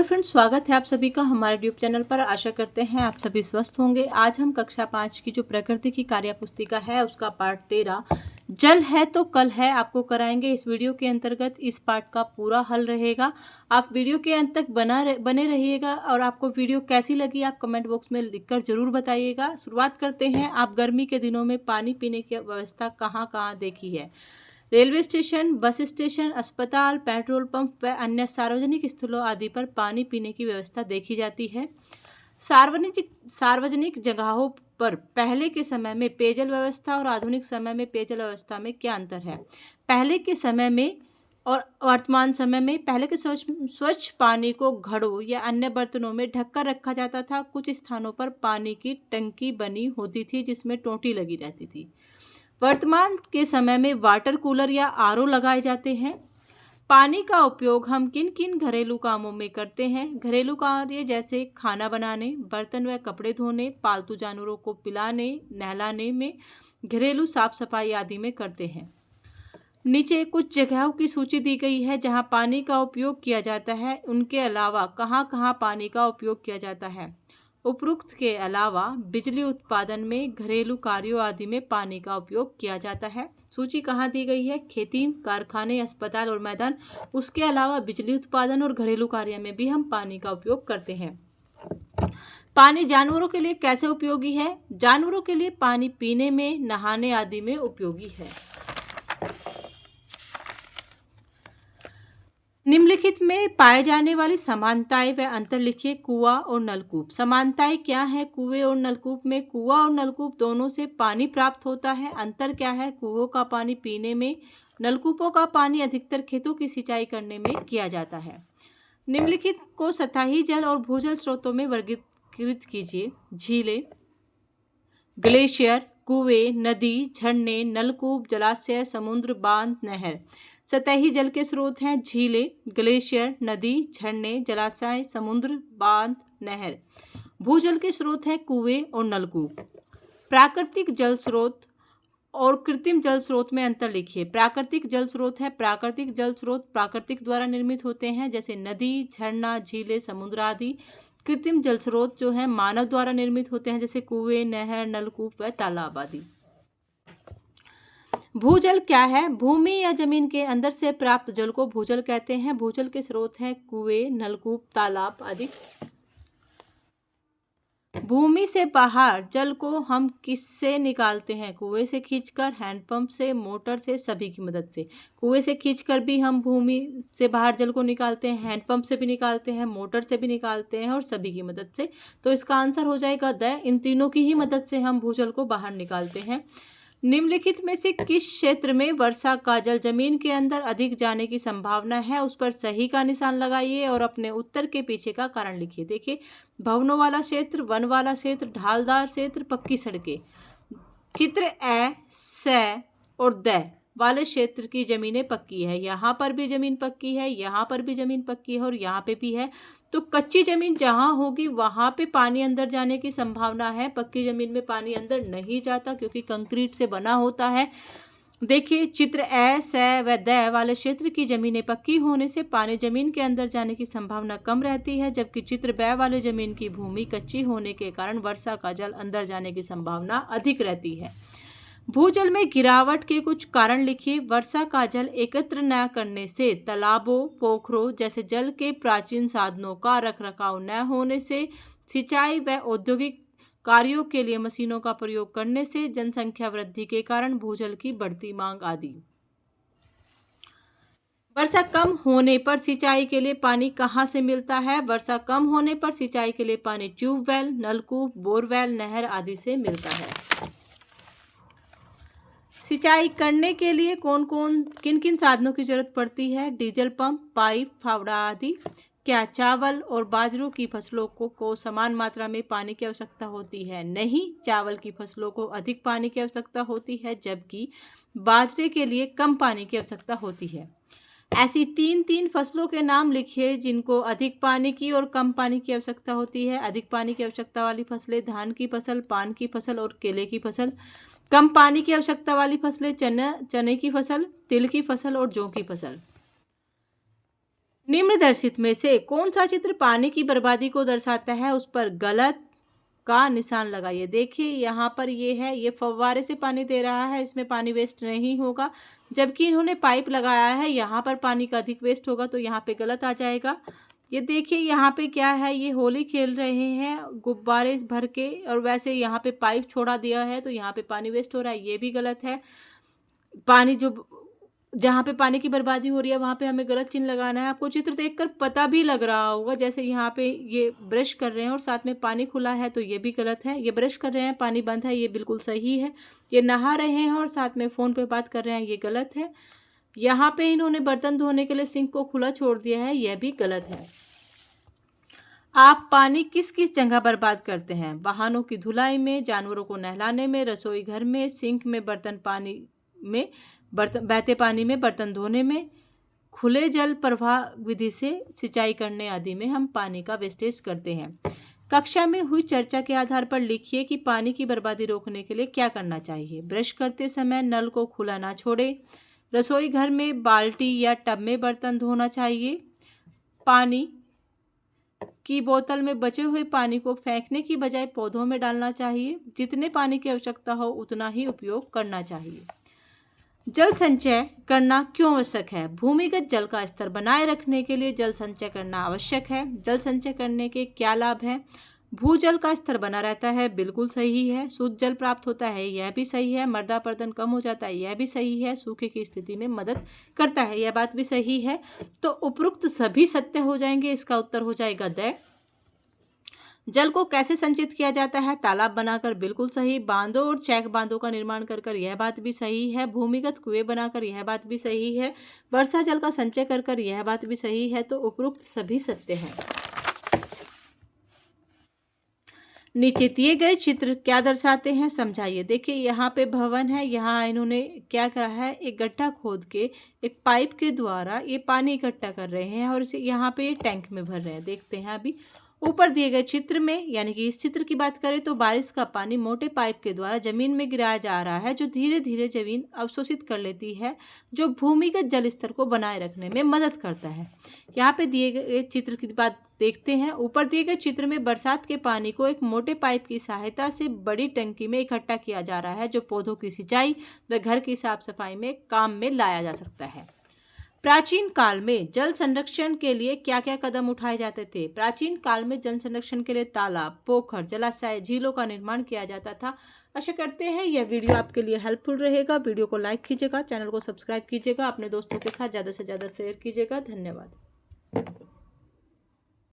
Hello friends, स्वागत है आप सभी का हमारे यूट्यूब चैनल पर। आशा करते हैं आप सभी स्वस्थ होंगे। आज हम कक्षा 5 की जो प्रकृति की कार्य पुस्तिका है उसका पाठ 13 जल है तो कल है आपको कराएंगे। इस वीडियो के अंतर्गत इस पाठ का पूरा हल रहेगा। आप वीडियो के अंत तक बने रहिएगा और आपको वीडियो कैसी लगी आप कमेंट बॉक्स में लिखकर जरूर बताइएगा। शुरुआत करते हैं। आप गर्मी के दिनों में पानी पीने की व्यवस्था कहाँ कहाँ देखी है? रेलवे स्टेशन, बस स्टेशन, अस्पताल, पेट्रोल पंप व अन्य सार्वजनिक स्थलों आदि पर पानी पीने की व्यवस्था देखी जाती है। सार्वजनिक जगहों पर पहले के समय में पेयजल व्यवस्था और आधुनिक समय में पेयजल व्यवस्था में क्या अंतर है? पहले के समय में और वर्तमान समय में पहले के स्वच्छ पानी को घड़ों या अन्य बर्तनों में ढककर रखा जाता था। कुछ स्थानों पर पानी की टंकी बनी होती थी जिसमें टोंटी लगी रहती थी। वर्तमान के समय में वाटर कूलर या आरओ लगाए जाते हैं। पानी का उपयोग हम किन किन घरेलू कामों में करते हैं? घरेलू कार्य जैसे खाना बनाने, बर्तन व कपड़े धोने, पालतू जानवरों को पिलाने, नहलाने में, घरेलू साफ सफाई आदि में करते हैं। नीचे कुछ जगहों की सूची दी गई है जहां पानी का उपयोग किया जाता है। उनके अलावा कहां कहां पानी का उपयोग किया जाता है? उपरोक्त के अलावा बिजली उत्पादन में, घरेलू कार्यों आदि में पानी का उपयोग किया जाता है। सूची कहाँ दी गई है? खेती, कारखाने, अस्पताल और मैदान। उसके अलावा बिजली उत्पादन और घरेलू कार्य में भी हम पानी का उपयोग करते हैं। पानी जानवरों के लिए कैसे उपयोगी है? जानवरों के लिए पानी पीने में, नहाने आदि में उपयोगी है। निम्नलिखित में पाए जाने वाली समानताएं व अंतर लिखिए। कुआं और नलकूप। समानताएं क्या है कुएं और नलकूप में? कुआं और नलकूप दोनों से पानी प्राप्त होता है। अंतर क्या है? कुओं का पानी पीने में, नलकूपों का पानी अधिकतर खेतों की सिंचाई करने में किया जाता है। निम्नलिखित को सतही जल और भूजल स्रोतों में वर्गीकृत कीजिए। झीलें, ग्लेशियर, कुएं, नदी, झरने, नलकूप, जलाशय, समुद्र, बांध, नहर। सतही जल के स्रोत हैं झीलें, ग्लेशियर, नदी, झरने, जलाशय, समुद्र, बांध, नहर। भूजल के स्रोत हैं कुएं और नलकूप। प्राकृतिक जल स्रोत और कृत्रिम जल स्रोत में अंतर लिखिए। प्राकृतिक जल स्रोत है, प्राकृतिक जल स्रोत प्राकृतिक द्वारा निर्मित होते हैं जैसे नदी, झरना, झीलें, समुद्र आदि। कृत्रिम जल स्रोत जो है मानव द्वारा निर्मित होते हैं जैसे कुएं, नहर, नलकूप व तालाब आदि। भूजल क्या है? भूमि या जमीन के अंदर से प्राप्त जल को भूजल कहते हैं। भूजल के स्रोत हैं कुएं, नलकूप, तालाब आदि। भूमि से बाहर जल को हम किससे निकालते हैं? कुएं से खींचकर, हैंडपंप से, मोटर से, सभी की मदद से। कुएं से खींचकर भी हम भूमि से बाहर जल को निकालते हैं, हैंडपंप से भी निकालते हैं, मोटर से भी निकालते हैं और सभी की मदद से। तो इसका आंसर हो जाएगा द। इन तीनों की ही मदद से हम भूजल को बाहर निकालते हैं। निम्नलिखित में से किस क्षेत्र में वर्षा का जल जमीन के अंदर अधिक जाने की संभावना है? उस पर सही का निशान लगाइए और अपने उत्तर के पीछे का कारण लिखिए। देखिए, भवनों वाला क्षेत्र, वन वाला क्षेत्र, ढालदार क्षेत्र, पक्की सड़कें। चित्र ए, स और द वाले क्षेत्र की जमीनें पक्की है। यहाँ पर भी जमीन पक्की है, यहाँ पर भी जमीन पक्की है और यहाँ पे भी है। तो कच्ची जमीन जहाँ होगी वहाँ पे पानी अंदर जाने की संभावना है। पक्की जमीन में पानी अंदर नहीं जाता क्योंकि कंक्रीट से बना होता है। देखिए, चित्र ए, स व द वाले क्षेत्र की जमीनें पक्की होने से पानी जमीन के अंदर जाने की संभावना कम रहती है, जबकि चित्र ब वाले जमीन की भूमि कच्ची होने के कारण वर्षा का जल अंदर जाने की संभावना अधिक रहती है। भूजल में गिरावट के कुछ कारण लिखिए। वर्षा का जल एकत्र न करने से, तालाबों, पोखरों जैसे जल के प्राचीन साधनों का रखरखाव न होने से, सिंचाई व औद्योगिक कार्यों के लिए मशीनों का प्रयोग करने से, जनसंख्या वृद्धि के कारण भूजल की बढ़ती मांग आदि। वर्षा कम होने पर सिंचाई के लिए पानी कहाँ से मिलता है? वर्षा कम होने पर सिंचाई के लिए पानी ट्यूबवेल, नलकूप, बोरवेल, नहर आदि से मिलता है। सिंचाई करने के लिए किन किन साधनों की जरूरत पड़ती है? डीजल पंप, पाइप, फावड़ा आदि। क्या चावल और बाजरों की फसलों को समान मात्रा में पानी की आवश्यकता होती है? नहीं, चावल की फसलों को अधिक पानी की आवश्यकता होती है जबकि बाजरे के लिए कम पानी की आवश्यकता होती है। ऐसी तीन फसलों के नाम लिखिए जिनको अधिक पानी की और कम पानी की आवश्यकता होती है। अधिक पानी की आवश्यकता वाली फसलें धान की फसल, पान की फसल और केले की फसल। कम पानी की आवश्यकता वाली फसलें चने की फसल, तिल की फसल और जौ की फसल। निम्नदर्शित में से कौन सा चित्र पानी की बर्बादी को दर्शाता है, उस पर गलत का निशान लगाइए। देखिए यहाँ पर ये है, ये फव्वारे से पानी दे रहा है, इसमें पानी वेस्ट नहीं होगा। जबकि इन्होंने पाइप लगाया है, यहाँ पर पानी का अधिक वेस्ट होगा, तो यहाँ पे गलत आ जाएगा। ये देखिए यहाँ पे क्या है, ये होली खेल रहे हैं गुब्बारे भर के, और वैसे यहाँ पे पाइप छोड़ा दिया है, तो यहाँ पे पानी वेस्ट हो रहा है, ये भी गलत है। पानी जो जहाँ पे पानी की बर्बादी हो रही है वहाँ पे हमें गलत चिन्ह लगाना है। आपको चित्र देखकर पता भी लग रहा होगा, जैसे यहाँ पे ये ब्रश कर रहे हैं और साथ में पानी खुला है, तो ये भी गलत है। ये ब्रश कर रहे हैं, पानी बंद है, ये बिल्कुल सही है। ये नहा रहे हैं और साथ में फ़ोन पे बात कर रहे हैं, ये गलत है। यहाँ पे इन्होंने बर्तन धोने के लिए सिंक को खुला छोड़ दिया है, यह भी गलत है। आप पानी किस किस जगह बर्बाद करते हैं? वाहनों की धुलाई में, जानवरों को नहलाने में, रसोई घर में, सिंक में, बहते पानी में, बर्तन धोने में, खुले जल प्रवाह विधि से सिंचाई करने आदि में हम पानी का वेस्टेज करते हैं। कक्षा में हुई चर्चा के आधार पर लिखिए कि पानी की बर्बादी रोकने के लिए क्या करना चाहिए। ब्रश करते समय नल को खुला ना छोड़े। रसोई घर में बाल्टी या टब में बर्तन धोना चाहिए। पानी की बोतल में बचे हुए पानी को फेंकने की बजाय पौधों में डालना चाहिए। जितने पानी की आवश्यकता हो उतना ही उपयोग करना चाहिए। जल संचय करना क्यों आवश्यक है? भूमिगत जल का स्तर बनाए रखने के लिए जल संचय करना आवश्यक है। जल संचय करने के क्या लाभ हैं? भूजल का स्तर बना रहता है, बिल्कुल सही है। शुद्ध जल प्राप्त होता है, यह भी सही है। मृदापर्दन कम हो जाता है, यह भी सही है। सूखे की स्थिति में मदद करता है, यह बात भी सही है। तो उपरोक्त सभी सत्य हो जाएंगे, इसका उत्तर हो जाएगा द। जल को कैसे संचित किया जाता है? तालाब बनाकर, बिल्कुल सही। बांधों और चेक बांधों का निर्माण कर कर, यह बात भी सही है। भूमिगत कुएं बनाकर, यह बात भी सही है। वर्षा जल का संचय कर कर, यह बात भी सही है। तो उपरोक्त सभी सत्य हैं। नीचे दिए गए चित्र क्या दर्शाते हैं, समझाइए। देखिए यहाँ पे भवन है, यहाँ इन्होंने क्या करा है, एक गड्ढा खोद के एक पाइप के द्वारा ये पानी इकट्ठा कर रहे हैं और इसे यहाँ पे टैंक में भर रहे हैं। देखते हैं अभी ऊपर दिए गए चित्र में, यानी कि इस चित्र की बात करें तो बारिश का पानी मोटे पाइप के द्वारा जमीन में गिराया जा रहा है, जो धीरे धीरे जमीन अवशोषित कर लेती है, जो भूमिगत जल स्तर को बनाए रखने में मदद करता है। यहाँ पे दिए गए चित्र की बात देखते हैं। ऊपर दिए गए चित्र में बरसात के पानी को एक मोटे पाइप की सहायता से बड़ी टंकी में इकट्ठा किया जा रहा है, जो पौधों की सिंचाई व घर की साफ सफाई में काम में लाया जा सकता है। प्राचीन काल में जल संरक्षण के लिए क्या क्या कदम उठाए जाते थे? प्राचीन काल में जल संरक्षण के लिए तालाब, पोखर, जलाशय, झीलों का निर्माण किया जाता था। आशा करते हैं यह वीडियो आपके लिए हेल्पफुल रहेगा। वीडियो को लाइक कीजिएगा, चैनल को सब्सक्राइब कीजिएगा, अपने दोस्तों के साथ ज़्यादा से ज़्यादा शेयर कीजिएगा। धन्यवाद।